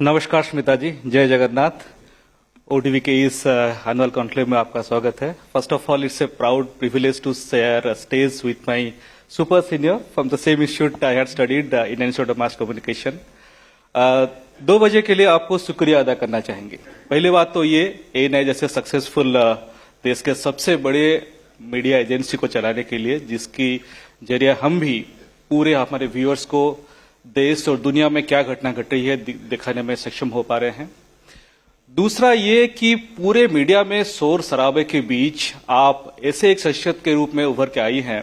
नमस्कार स्मिता जी, जय जगन्नाथ। ओटीवी के इस एनुअल कॉन्क्लेव में आपका स्वागत है। First of all, it's a proud privilege to share stage with my super senior from the same institute I had studied in institute of mass communication. 2 बजे के लिए आपको शुक्रिया अदा करना चाहेंगे। पहली बात तो ये ANI जैसे सक्सेसफुल देश के सबसे बड़े मीडिया एजेंसी को चलाने के लिए, जिसकी जरिए हम भी पूरे हमारे व्यूअर्स को देश और दुनिया में क्या घटना घट रही है दिखाने में सक्षम हो पा रहे हैं। दूसरा ये कि पूरे मीडिया में शोर शराबे के बीच आप ऐसे एक शख्सियत के रूप में उभर के आई हैं।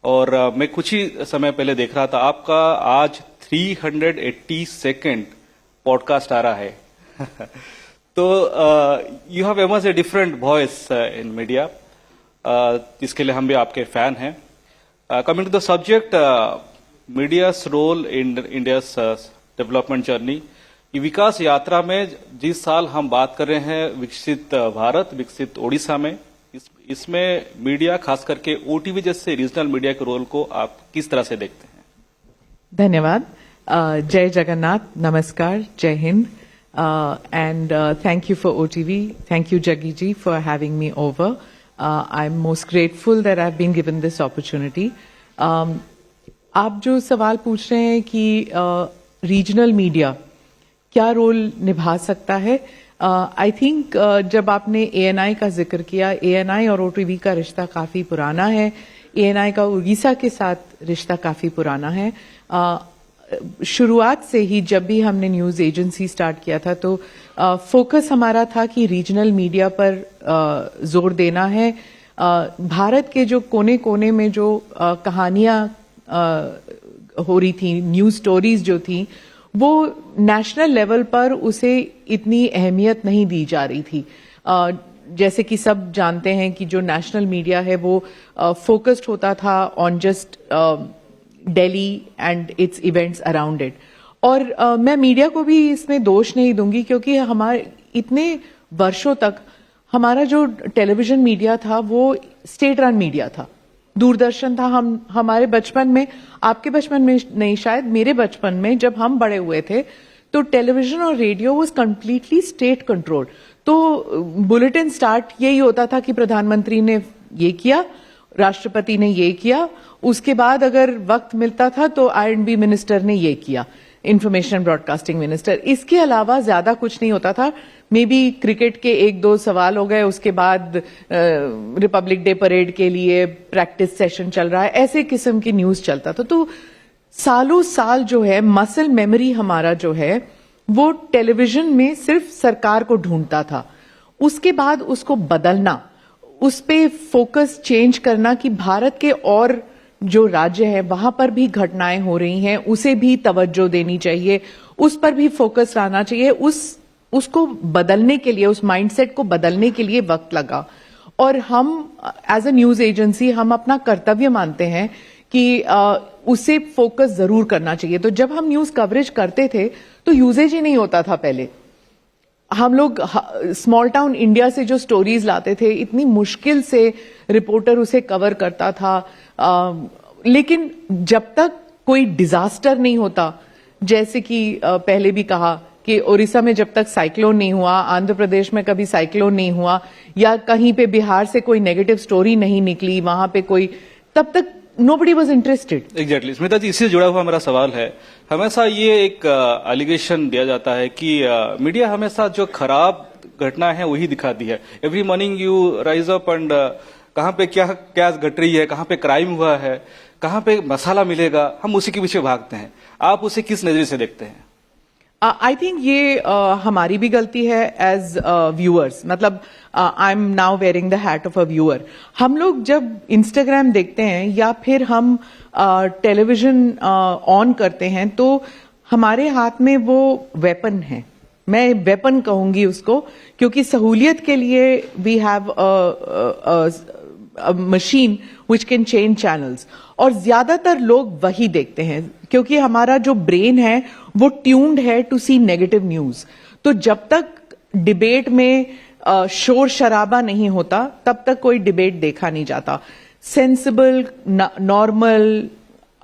और मैं कुछ ही समय पहले देख रहा था, आपका आज 382nd पॉडकास्ट आ रहा है। तो you have emerge a different voice in media, जिसके लिए हम भी आपके फैन हैं। Coming to the subject, media's role in India's development journey, ये विकास यात्रा में जिस साल हम बात कर रहे हैं विकसित भारत, विकसित ओडिशा में, इसमें मीडिया खास करके ओटीवी जैसे रीजनल मीडिया के रोल को आप किस तरह से देखते हैं? धन्यवाद। जय जगन्नाथ, नमस्कार, जय Hind, and thank you for OTV. Thank you, Jaggi ji, for having me over. I'm most grateful that I've been given this opportunity. आप जो सवाल पूछ रहे हैं कि रीजनल मीडिया क्या रोल निभा सकता है, आई थिंक जब आपने ANI का जिक्र किया, ANI और OTV का रिश्ता काफी पुराना है। ANI का उड़ीसा के साथ रिश्ता काफी पुराना है। शुरुआत से ही जब भी हमने न्यूज एजेंसी स्टार्ट किया था तो फोकस हमारा था कि रीजनल मीडिया पर जोर देना है। भारत के जो कोने कोने में जो कहानियां हो रही थी, न्यूज स्टोरीज जो थी, वो नेशनल लेवल पर उसे इतनी अहमियत नहीं दी जा रही थी। जैसे कि सब जानते हैं कि जो नेशनल मीडिया है वो फोकस्ड होता था on just Delhi and it's events around it. और मैं मीडिया को भी इसमें दोष नहीं दूंगी, क्योंकि हमारे इतने वर्षों तक हमारा जो टेलीविजन मीडिया था वो स्टेट रन मीडिया था, दूरदर्शन था। हमारे बचपन में, आपके बचपन में नहीं शायद, मेरे बचपन में जब हम बड़े हुए थे तो टेलीविजन और radio was completely state control. तो बुलेटिन स्टार्ट यही होता था कि प्रधानमंत्री ने ये किया, राष्ट्रपति ने ये किया, उसके बाद अगर वक्त मिलता था तो R&B मिनिस्टर ने ये किया, इंफॉर्मेशन ब्रॉडकास्टिंग मिनिस्टर। इसके अलावा ज्यादा कुछ नहीं होता था। मे बी क्रिकेट के 1-2 सवाल हो गए, उसके बाद रिपब्लिक डे परेड के लिए प्रैक्टिस सेशन चल रहा है, ऐसे किस्म की न्यूज चलता था। तो सालों साल जो है मसल मेमोरी हमारा जो है वो टेलीविजन में सिर्फ सरकार को ढूंढता था। उसके बाद उसको बदलना, उस पे फोकस चेंज करना कि भारत के और जो राज्य है वहां पर भी घटनाएं हो रही हैं, उसे भी तवज्जो देनी चाहिए, उस पर भी फोकस रहना चाहिए। उसको बदलने के लिए, उस माइंडसेट को बदलने के लिए वक्त लगा। और हम एज अ न्यूज एजेंसी हम अपना कर्तव्य मानते हैं कि उसे फोकस जरूर करना चाहिए। तो जब हम न्यूज कवरेज करते थे तो यूजेज ही नहीं होता था। पहले हम लोग स्मॉल टाउन इंडिया से जो स्टोरीज लाते थे, इतनी मुश्किल से रिपोर्टर उसे कवर करता था। लेकिन जब तक कोई डिजास्टर नहीं होता, जैसे कि पहले भी कहा कि ओडिशा में जब तक साइक्लोन नहीं हुआ, आंध्र प्रदेश में कभी साइक्लोन नहीं हुआ, या कहीं पे बिहार से कोई नेगेटिव स्टोरी नहीं निकली, वहां पे कोई, तब तक nobody was interested. Exactly Smita ji, इससे जुड़ा हुआ मेरा सवाल है। हमेशा ये एक एलिगेशन दिया जाता है कि मीडिया हमेशा जो खराब घटना है वही दिखाती है। Every morning you rise up and कहाँ पे क्या क्या घट रही है, कहाँ पे क्राइम हुआ है, कहाँ पे मसाला मिलेगा, हम उसी के पीछे भागते हैं। आप उसे किस नजरिए से देखते हैं? आई थिंक ये हमारी भी गलती है एज व्यूअर्स। मतलब I am now wearing the hat of a viewer. हम लोग जब इंस्टाग्राम देखते हैं या फिर हम टेलीविजन ऑन करते हैं तो हमारे हाथ में वो वेपन है। मैं वेपन कहूंगी उसको, क्योंकि सहूलियत के लिए we have machine which can change channels, और ज्यादातर लोग वही देखते हैं क्योंकि हमारा जो ब्रेन है वो ट्यून्ड है टू सी नेगेटिव न्यूज। तो जब तक डिबेट में शोर शराबा नहीं होता तब तक कोई डिबेट देखा नहीं जाता। सेंसिबल, नॉर्मल,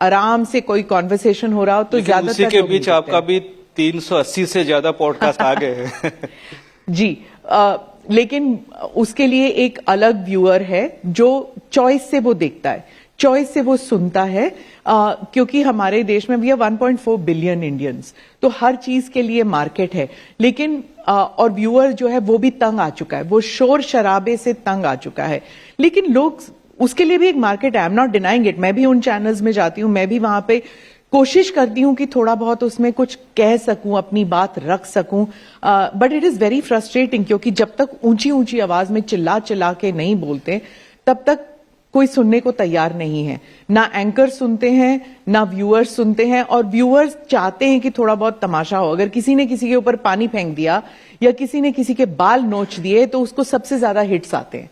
आराम से कोई कॉन्वर्सेशन हो रहा हो तो ज्यादातर उसी के बीच आपका भी 380 से ज्यादा पॉडकास्ट आ गए हैं। जी लेकिन उसके लिए एक अलग व्यूअर है जो चॉइस से वो देखता है, चॉइस से वो सुनता है, क्योंकि हमारे देश में भी है 1.4 बिलियन इंडियंस, तो हर चीज के लिए मार्केट है। लेकिन और व्यूअर जो है वो भी तंग आ चुका है, वो शोर शराबे से तंग आ चुका है। लेकिन लोग, उसके लिए भी एक मार्केट है, आई एम नॉट डिनाइंग इट। मैं भी उन चैनल्स में जाती हूं, मैं भी वहां पे कोशिश करती हूं कि थोड़ा बहुत उसमें कुछ कह सकूं, अपनी बात रख सकूं, but it is very frustrating, क्योंकि जब तक ऊंची ऊंची आवाज में चिल्ला चिल्ला के नहीं बोलते तब तक कोई सुनने को तैयार नहीं है। ना एंकर सुनते हैं, ना व्यूअर्स सुनते हैं, और व्यूअर्स चाहते हैं कि थोड़ा बहुत तमाशा हो। अगर किसी ने किसी के ऊपर पानी फेंक दिया या किसी ने किसी के बाल नोच दिए तो उसको सबसे ज्यादा हिट्स आते हैं।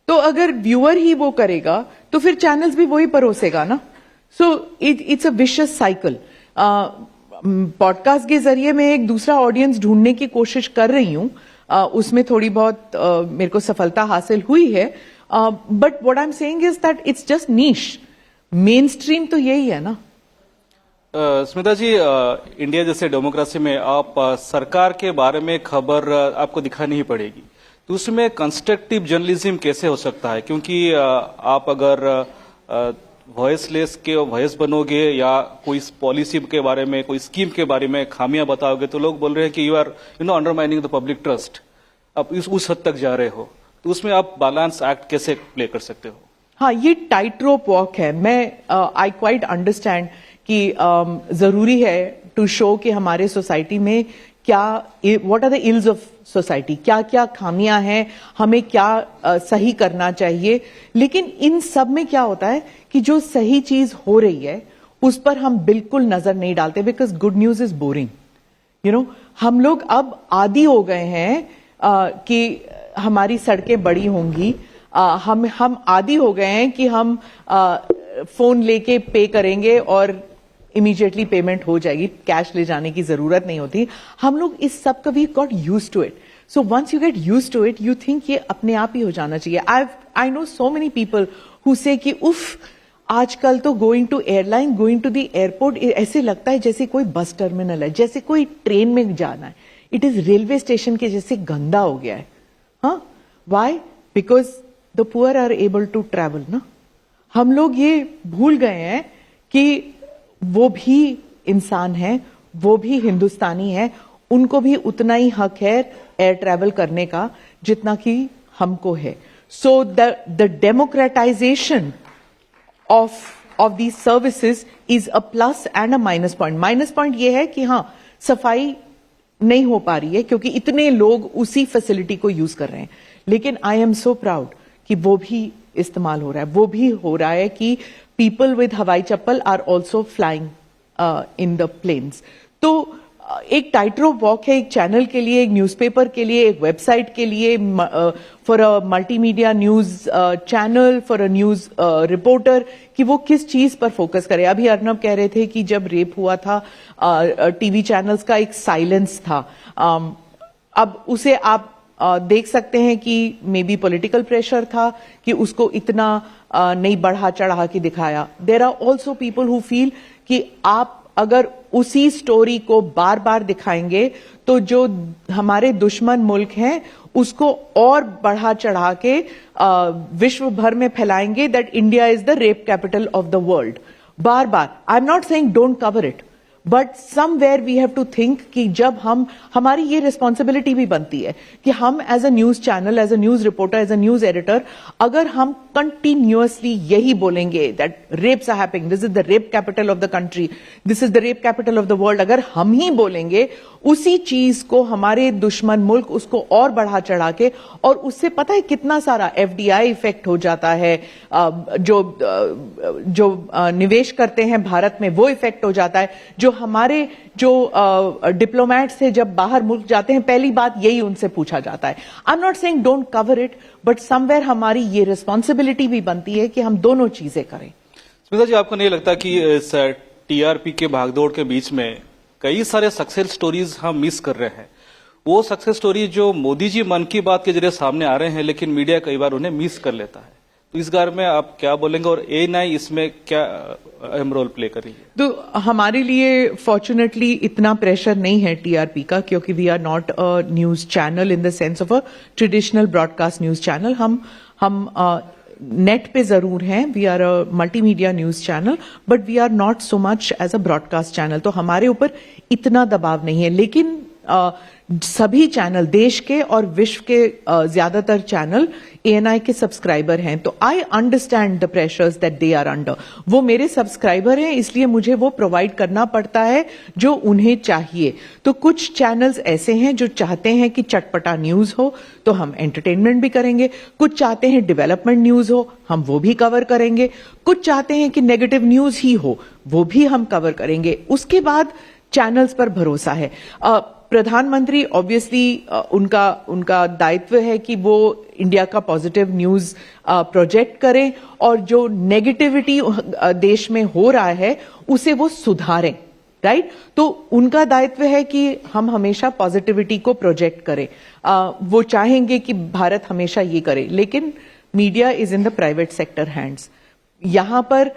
तो अगर व्यूअर ही वो करेगा तो फिर चैनल्स भी वही परोसेगा ना। So it's a vicious cycle. Podcast के जरिए मैं एक दूसरा ऑडियंस ढूंढने की कोशिश कर रही हूं, उसमें थोड़ी बहुत मेरे को सफलता हासिल हुई है, but what I am saying is that it's just niche. Main stream तो यही है ना। स्मिता जी, इंडिया जैसे डेमोक्रेसी में आप सरकार के बारे में खबर आपको दिखानी ही पड़ेगी, तो उसमें कंस्ट्रक्टिव जर्नलिज्म कैसे हो सकता है? क्योंकि आप अगर वॉइसलेस के वॉइस बनोगे या कोई पॉलिसी के बारे में, कोई स्कीम के बारे में खामियां बताओगे तो लोग बोल रहे हैं कि you are undermining the public trust. आप उस हद तक जा रहे हो, तो उसमें आप बैलेंस एक्ट कैसे प्ले कर सकते हो? हाँ, ये टाइट रोप वॉक है। मैं आई क्वाइट अंडरस्टैंड कि जरूरी है टू शो कि हमारे सोसाइटी में क्या, what are the ills of society, क्या क्या खामियां हैं, हमें क्या सही करना चाहिए। लेकिन इन सब में क्या होता है कि जो सही चीज हो रही है उस पर हम बिल्कुल नजर नहीं डालते, because good news is boring. You know, हम लोग अब आदी हो गए हैं कि हमारी सड़कें बड़ी होंगी, हम आदी हो गए हैं कि हम फोन लेके पे करेंगे और इमीडिएटली पेमेंट हो जाएगी, कैश ले जाने की जरूरत नहीं होती। हम लोग इस सब का we got used to it. So once you get used to it, you think ये अपने आप ही हो जाना चाहिए। I know so many people who say कि उफ, आजकल तो going to airline, going to the airport ऐसे लगता है जैसे कोई बस टर्मिनल है, जैसे कोई ट्रेन में जाना है। इट इज रेलवे स्टेशन के जैसे गंदा हो गया है। हाँ, why? Because the poor are able to travel ना। हम लोग ये भूल गए हैं कि वो भी इंसान है, वो भी हिंदुस्तानी है, उनको भी उतना ही हक है एयर ट्रैवल करने का जितना कि हमको है। So the democratisation of these services is a plus and a minus point. Minus point ये है कि हाँ, सफाई नहीं हो पा रही है क्योंकि इतने लोग उसी फैसिलिटी को यूज कर रहे हैं। लेकिन आई एम सो प्राउड कि वो भी इस्तेमाल हो रहा है, वो भी हो रहा है कि people with hawai chappal are also flying in the planes. तो एक टाइटरोप वॉक है, एक चैनल के लिए, एक न्यूज़पेपर के लिए, एक वेबसाइट के लिए, for a multimedia news channel, for a news reporter, कि वो किस चीज पर फोकस करे। अभी अर्नब कह रहे थे कि जब रेप हुआ था टीवी चैनल्स का एक साइलेंस था। अब उसे आप देख सकते हैं कि मे बी पॉलिटिकल प्रेशर था कि उसको इतना नहीं बढ़ा चढ़ा के दिखाया। There are also people who feel कि आप अगर उसी स्टोरी को बार बार दिखाएंगे तो जो हमारे दुश्मन मुल्क हैं उसको और बढ़ा चढ़ा के विश्व भर में फैलाएंगे that India is the rape capital of the world. बार बार, I am not saying don't cover it, but somewhere we have to think कि जब हमारी ये रिस्पॉन्सिबिलिटी भी बनती है कि हम as a news channel, as a news reporter, as a news editor, अगर हम कंटिन्यूअसली यही बोलेंगे that rapes are happening, this is the rape capital of the country, this is the rape capital of the world, अगर हम ही बोलेंगे उसी चीज को हमारे दुश्मन मुल्क उसको और बढ़ा चढ़ा के, और उससे पता है कितना सारा एफडीआई इफेक्ट हो जाता है, जो निवेश करते हैं भारत में वो इफेक्ट हो जाता है। जो हमारे जो डिप्लोमेट्स हैं जब बाहर मुल्क जाते हैं पहली बात यही उनसे पूछा जाता है। आई am not saying don't cover it, but somewhere हमारी ये रिस्पॉन्सिबिलिटी भी बनती है कि हम दोनों चीजें करें। स्मिता जी, आपको नहीं लगता कि इस टीआरपी के भागदौड़ के बीच में कई सारे सक्सेस स्टोरीज हम मिस कर रहे हैं? वो सक्सेस स्टोरी जो मोदी जी मन की बात के जरिए सामने आ रहे हैं, लेकिन मीडिया कई बार उन्हें मिस कर लेता है। तो इस बारे में आप क्या बोलेंगे और ANI इसमें क्या अहम रोल प्ले करेगी? तो हमारे लिए फॉर्चुनेटली इतना प्रेशर नहीं है टीआरपी का, क्योंकि we are not a news channel in the sense of a traditional broadcast news channel. हम नेट पे जरूर हैं, we are a multimedia news channel, but we are not so much as a broadcast channel. तो हमारे ऊपर इतना दबाव नहीं है. लेकिन सभी चैनल, देश के और विश्व के ज्यादातर चैनल ANI के सब्सक्राइबर हैं. तो I understand the pressures that they are under. वो मेरे सब्सक्राइबर हैं, इसलिए मुझे वो प्रोवाइड करना पड़ता है जो उन्हें चाहिए. तो कुछ चैनल्स ऐसे हैं जो चाहते हैं कि चटपटा न्यूज हो, तो हम एंटरटेनमेंट भी करेंगे. कुछ चाहते हैं डेवलपमेंट न्यूज हो, हम वो भी कवर करेंगे. कुछ चाहते हैं कि नेगेटिव न्यूज ही हो, वो भी हम कवर करेंगे. उसके बाद चैनल्स पर भरोसा है. प्रधानमंत्री ऑब्वियसली उनका दायित्व है कि वो इंडिया का पॉजिटिव न्यूज प्रोजेक्ट करें और जो नेगेटिविटी देश में हो रहा है उसे वो सुधारें. राइट? तो उनका दायित्व है कि हम हमेशा पॉजिटिविटी को प्रोजेक्ट करें. वो चाहेंगे कि भारत हमेशा ये करे. लेकिन media is in the private sector hands. यहां पर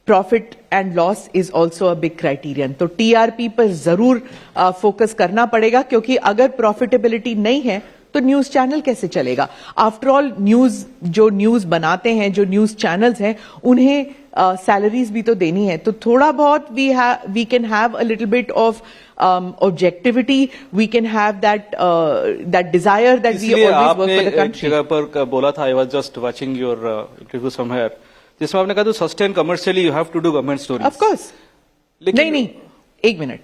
profit and loss is also a big criterion. तो टीआरपी पर जरूर फोकस करना पड़ेगा, क्योंकि अगर प्रॉफिटेबिलिटी नहीं है तो न्यूज चैनल कैसे चलेगा? आफ्टर ऑल जो न्यूज बनाते हैं, जो न्यूज चैनल्स हैं, उन्हें सैलरीज भी तो देनी है. तो थोड़ा बहुत we can have a little bit of objectivity, we can have that desire that we always work for the country. जगह पर बोला था, I was just watching your interview somewhere, जिसमें आपने कहा तो sustain commercially you have to do government stories. Of course. नहीं, एक minute.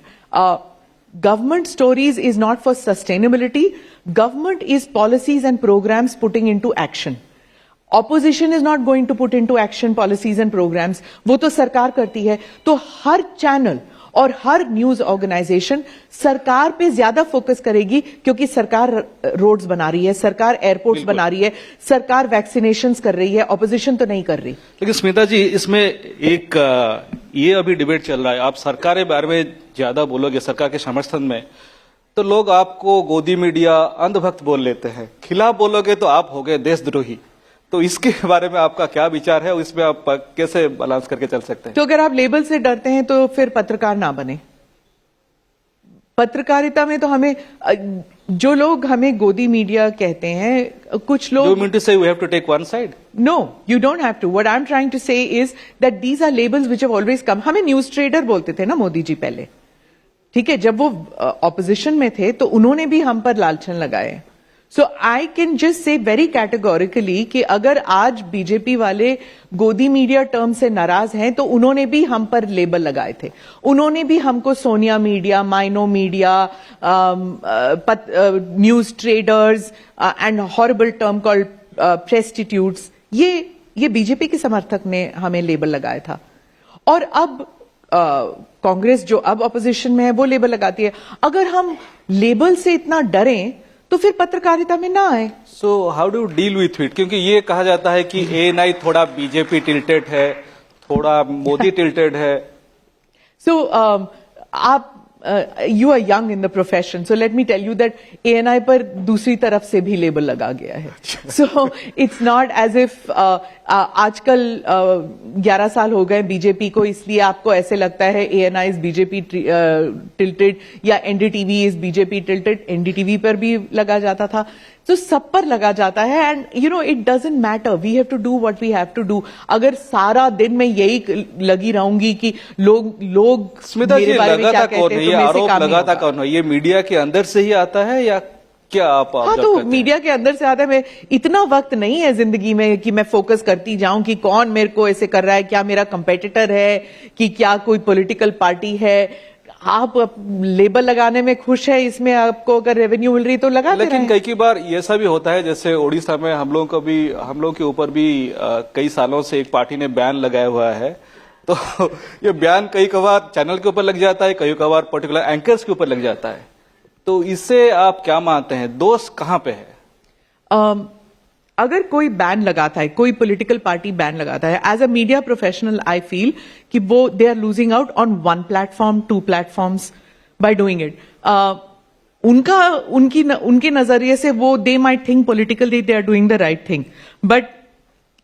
Government stories is not for sustainability. Government is policies and programmes putting into action. Opposition is not going to put into action policies and programmes. वो तो सरकार करती है. तो हर channel और हर news organisation सरकार पे ज्यादा फोकस करेगी, क्योंकि सरकार रोड्स बना रही है, सरकार एयरपोर्ट्स बना रही है, सरकार वैक्सीनेशंस कर रही है. ऑपोजिशन तो नहीं कर रही. लेकिन स्मिता जी, इसमें एक ये अभी डिबेट चल रहा है, आप सरकार के बारे में ज्यादा बोलोगे, सरकार के समर्थन में, तो लोग आपको गोदी मीडिया, अंधभक्त बोल लेते हैं. खिलाफ बोलोगे तो आप हो गए देशद्रोही. तो इसके बारे में आपका क्या विचार है और इसमें आप कैसे बैलेंस करके चल सकते हैं? तो अगर आप लेबल से डरते हैं तो फिर पत्रकार ना बने. पत्रकारिता में तो हमें, जो लोग हमें गोदी मीडिया कहते हैं, कुछ लोग, You mean to say we have to take one side? No, you don't have to. What I'm trying to say is that these are labels which have always come. हमें न्यूज ट्रेडर बोलते थे ना मोदी जी पहले. ठीक है, जब वो opposition में थे तो उन्होंने भी हम पर लालछन लगाए. So I can just say very categorically कि अगर आज बीजेपी वाले गोदी मीडिया टर्म से नाराज हैं तो उन्होंने भी हम पर लेबल लगाए थे. उन्होंने भी हमको Sonia media, Maino media, news traders and horrible term called presstitutes, ये बीजेपी के समर्थक ने हमें लेबल लगाया था. और अब कांग्रेस जो अब ऑपोजिशन में है वो लेबल लगाती है. अगर हम लेबल से इतना डरें तो फिर पत्रकारिता में ना आए. So how do deal with it? क्योंकि ये कहा जाता है कि ANI थोड़ा बीजेपी टिल्टेड है, थोड़ा मोदी टिल्टेड है. सो आप you are young in the profession, so let me tell you that ANI पर दूसरी तरफ से भी लेबल लगा गया है. So it's not as if आजकल 11 साल हो गए बीजेपी को, इसलिए आपको ऐसे लगता है ANI is BJP tilted या NDTV is BJP tilted. NDTV पर भी लगा जाता था, तो सब पर लगा जाता है. And you know it doesn't matter, we have to do what we have to do. अगर सारा दिन मैं यही लगी रहूंगी कि लोग स्मिता जी, मेरे बारे में क्या लगाता कहते कौन हैं, है तो ये मेरे से आरोप? काम नहीं लगाता होगा. कौन है? ये मीडिया के अंदर से ही आता है या क्या आप हाँ, ऑब्जर्व तो करते हैं? मीडिया के अंदर से आता है. मैं इतना वक्त नहीं है जिंदगी में कि मैं फोकस करती जाऊं कि कौन मेरे को ऐसे कर रहा है, क्या मेरा कंपेटिटर है, कि क्या कोई पॉलिटिकल पार्टी है. आप लेबल लगाने में खुश है, इसमें आपको अगर रेवेन्यू मिल रही तो लगा दे रहे लेकिन हैं. कई बार ऐसा भी होता है, जैसे ओडिशा में हम लोगों के ऊपर भी कई सालों से एक पार्टी ने बैन लगाया हुआ है. तो ये बैन कई कबार चैनल के ऊपर लग जाता है, कई कबार पर्टिकुलर एंकर्स के ऊपर लग जाता है. तो इससे आप क्या मानते हैं, दोष कहां पे है? अगर कोई बैन लगाता है, कोई पॉलिटिकल पार्टी बैन लगाता है, as a media professional I feel कि वो they are losing out on one platform, two platforms by doing it. उनके नजरिए से वो they might think politically they are doing the right thing, but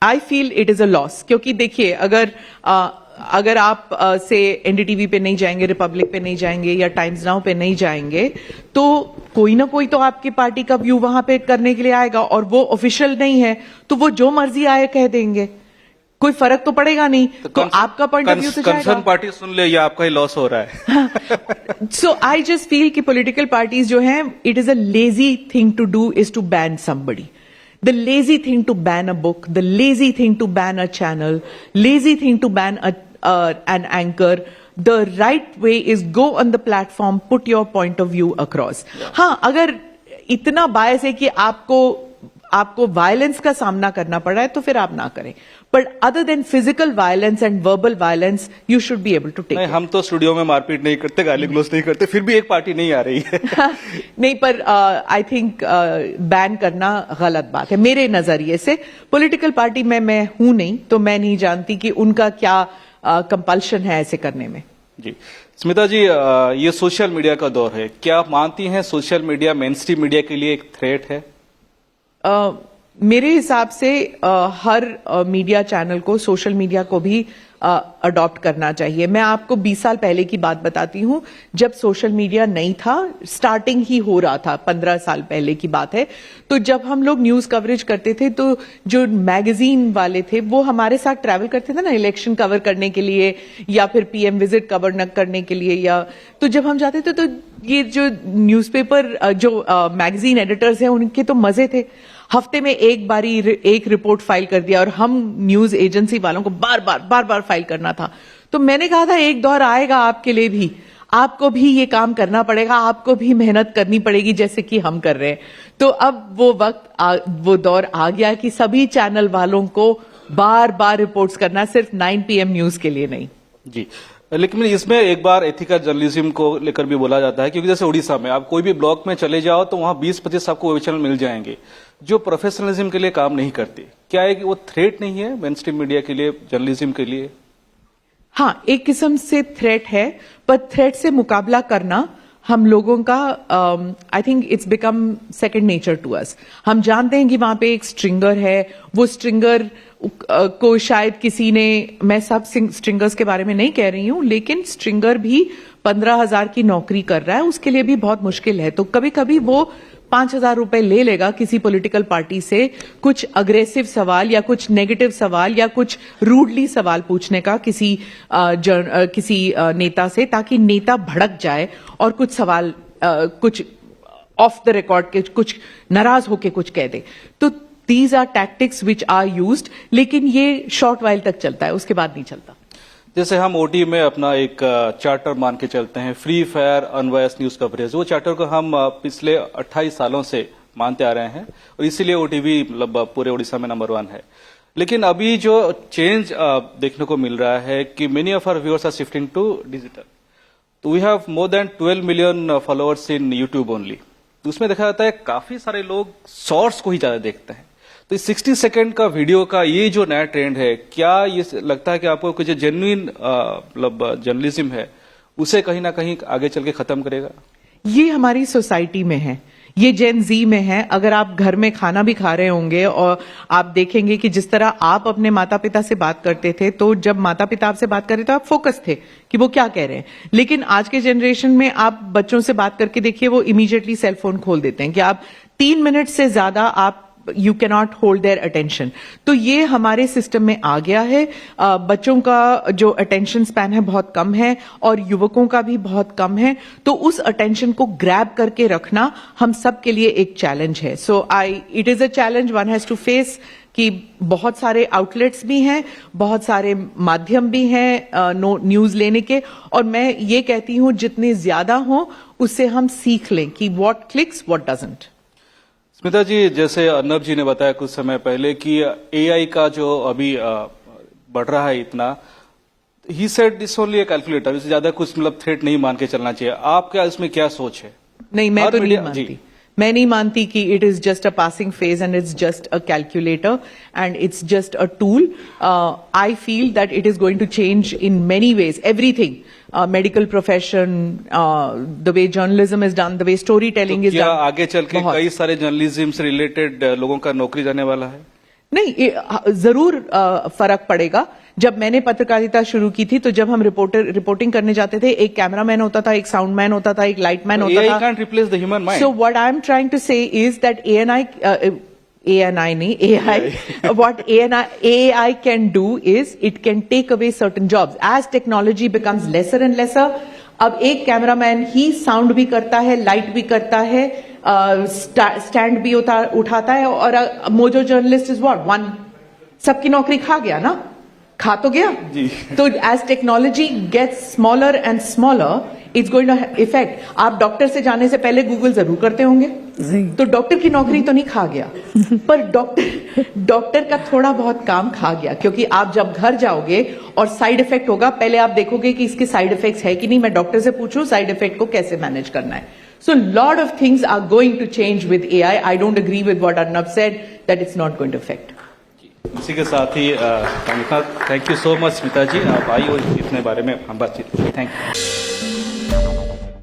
I feel it is a loss, क्योंकि देखिए अगर आप से एनडीटीवी पे नहीं जाएंगे, रिपब्लिक पे नहीं जाएंगे या टाइम्स नाउ पे नहीं जाएंगे, तो कोई ना कोई तो आपकी पार्टी का व्यू वहां पे करने के लिए आएगा, और वो ऑफिशियल नहीं है तो वो जो मर्जी आए कह देंगे, कोई फर्क तो पड़ेगा नहीं। तो आपका पॉइंट ऑफ व्यू तो कंसर्न जाएगा। पार्टी सुन ले, या आपका ही लॉस हो रहा है। सो आई जस्ट फील कि पॉलिटिकल पार्टीज जो हैं, it is a lazy thing to do is to ban somebody. The lazy thing to ban a book, the lazy thing to ban a channel, lazy thing to ban an anchor. The right way is go on the platform, put your point of view across. हाँ, अगर इतना बायस है कि आपको violence का सामना करना पड़ रहा है तो फिर आप ना करें, but other than physical violence and verbal violence you should be able to take. नहीं, हम तो स्टूडियो में मारपीट नहीं करते, गाली गलौज नहीं करते, फिर भी एक पार्टी नहीं आ रही है। नहीं, पर आई थिंक बैन करना गलत बात है मेरे नजरिए से. पॉलिटिकल पार्टी में मैं हूं नहीं, तो मैं नहीं जानती कि उनका क्या कंपल्शन है ऐसे करने में. जी स्मिता जी, ये सोशल मीडिया का दौर है, क्या आप मानती हैं social media main stream media के लिए एक थ्रेट है? मेरे हिसाब से हर मीडिया चैनल को सोशल मीडिया को भी अडॉप्ट करना चाहिए. मैं आपको 20 साल पहले की बात बताती हूं, जब सोशल मीडिया नहीं था, स्टार्टिंग ही हो रहा था, 15 साल पहले की बात है. तो जब हम लोग न्यूज कवरेज करते थे तो जो मैगजीन वाले थे वो हमारे साथ ट्रैवल करते थे ना, इलेक्शन कवर करने के लिए या फिर पीएम विजिट कवर न करने के लिए, या तो जब हम जाते थे तो ये जो न्यूज़पेपर जो मैगजीन एडिटर्स हैं उनके तो मजे थे. हफ्ते में एक बारी एक रिपोर्ट फाइल कर दिया, और हम न्यूज एजेंसी वालों को बार बार फाइल करना था. तो मैंने कहा था एक दौर आएगा आपके लिए भी, आपको भी ये काम करना पड़ेगा, आपको भी मेहनत करनी पड़ेगी जैसे कि हम कर रहे हैं. तो अब वो दौर आ गया कि सभी चैनल वालों को बार रिपोर्ट्स करना, सिर्फ 9 PM न्यूज के लिए नहीं. जी, लेकिन इसमें एक बार एथिकल जर्नलिज्म को लेकर भी बोला जाता है, क्योंकि जैसे उड़ीसा में आप कोई भी ब्लॉक में चले जाओ तो वहां 20-25 आपको वेब चैनल मिल जाएंगे जो प्रोफेशनलिज्म के लिए काम नहीं करते. क्या है कि वो थ्रेट नहीं है मेन स्ट्रीम मीडिया के लिए, जर्नलिज्म के लिए? हाँ, एक किस्म से थ्रेट है, पर थ्रेट से मुकाबला करना हम लोगों का I think it's become second nature to us. हम जानते हैं कि वहां पे एक स्ट्रिंगर है, वो स्ट्रिंगर को शायद किसी ने, मैं सब स्ट्रिंगर्स के बारे में नहीं कह रही हूं, लेकिन स्ट्रिंगर भी 15,000 की नौकरी कर रहा है, उसके लिए भी बहुत मुश्किल है. तो कभी कभी वो 5,000 रुपए ले लेगा किसी पॉलिटिकल पार्टी से कुछ अग्रेसिव सवाल या कुछ नेगेटिव सवाल या कुछ रूडली सवाल पूछने का किसी नेता से, ताकि नेता भड़क जाए और कुछ सवाल कुछ ऑफ द रिकॉर्ड के कुछ नाराज होके कुछ कह दे. तो these are tactics which are used, लेकिन ये शॉर्ट वाइल तक चलता है, उसके बाद नहीं चलता. जैसे हम ओटी में अपना एक चार्टर मान के चलते हैं, फ्री फायर अनवायस न्यूज कवरेज, वो चार्टर को हम पिछले 28 सालों से मानते आ रहे हैं, और इसीलिए ओटीवी मतलब पूरे उड़ीसा में नंबर 1 है. लेकिन अभी जो चेंज देखने को मिल रहा है कि many of our viewers are shifting to digital. तो we have more than 12 million followers in YouTube only. तो उसमें देखा जाता है काफी सारे लोग शॉर्ट्स को ही ज्यादा देखते हैं. तो 60 सेकंड का वीडियो का ये जो नया ट्रेंड है, क्या ये लगता है कि आपको कुछ जेन्युइन मतलब जर्नलिज्म है उसे कहीं ना कहीं आगे चल के खत्म करेगा? ये हमारी सोसाइटी में है, ये जेन जी में है. अगर आप घर में खाना भी खा रहे होंगे और आप देखेंगे कि जिस तरह आप अपने माता पिता से बात करते थे, तो जब माता पिता आपसे बात कर रहे तो आप फोकस थे कि वो क्या कह रहे हैं. लेकिन आज के जनरेशन में आप बच्चों से बात करके देखिए, वो इमीडिएटली सेल फोन खोल देते हैं कि आप 3 मिनट से ज्यादा आप you cannot hold their attention. तो ये हमारे सिस्टम में आ गया है. बच्चों का जो अटेंशन स्पैन है बहुत कम है, और युवकों का भी बहुत कम है. तो उस अटेंशन को ग्रैब करके रखना हम सब के लिए एक चैलेंज है. So it is a challenge one has to face, कि बहुत सारे आउटलेट्स भी हैं, बहुत सारे माध्यम भी हैं न्यूज लेने के, और मैं ये कहती हूं जितने ज्यादा हों उससे हम सीख लें कि what clicks what doesn't. Smita ji, जैसे अर्नब जी ने बताया कुछ समय पहले कि एआई का जो अभी बढ़ रहा है इतना, he said this only A calculator, इससे ज्यादा कुछ मतलब थ्रेट नहीं मान के चलना चाहिए. आपका इसमें क्या सोच है? नहीं, मैं तो नहीं मानती. मैं नहीं मानती कि it is just a passing phase and it's just a calculator and it's just a tool. I feel that it is going to change in many ways everything. Medical profession, the way journalism is done, the way story telling is done. आगे चल के कई सारे journalism से related लोगों का नौकरी जाने वाला है? नहीं, जरूर फर्क पड़ेगा। जब मैंने पत्रकारिता शुरू की थी तो जब हम रिपोर्टिंग करने जाते थे, एक कैमरामैन होता था, एक साउंडमैन होता था, एक लाइटमैन होता AI था। can't replace the human mind. So what I'm trying to say is that ANI nahi, AI, what AI can do is it can take away certain jobs. As technology becomes lesser and lesser, अब एक cameraman ही sound भी करता है, light भी करता है, stand भी उठाता है, और mojo journalist is what one. सबकी नौकरी खा गया ना, खा तो गया जी। तो as technology gets smaller and smaller, it's going to effect. आप डॉक्टर से जाने से पहले गूगल जरूर करते होंगे, तो डॉक्टर की नौकरी तो नहीं खा गया, पर डॉक्टर का थोड़ा बहुत काम खा गया, क्योंकि आप जब घर जाओगे और साइड इफेक्ट होगा, पहले आप देखोगे कि इसके साइड इफेक्ट्स है कि नहीं, मैं डॉक्टर से पूछूं साइड इफेक्ट को कैसे मैनेज करना है। So lot of things are going to change with AI. I don't agree with what Arnab said that it's not going to effect. इसी के साथ ही thank you so much Smita ji, आप आई और इतने बारे में हम बातचीत। Thank you.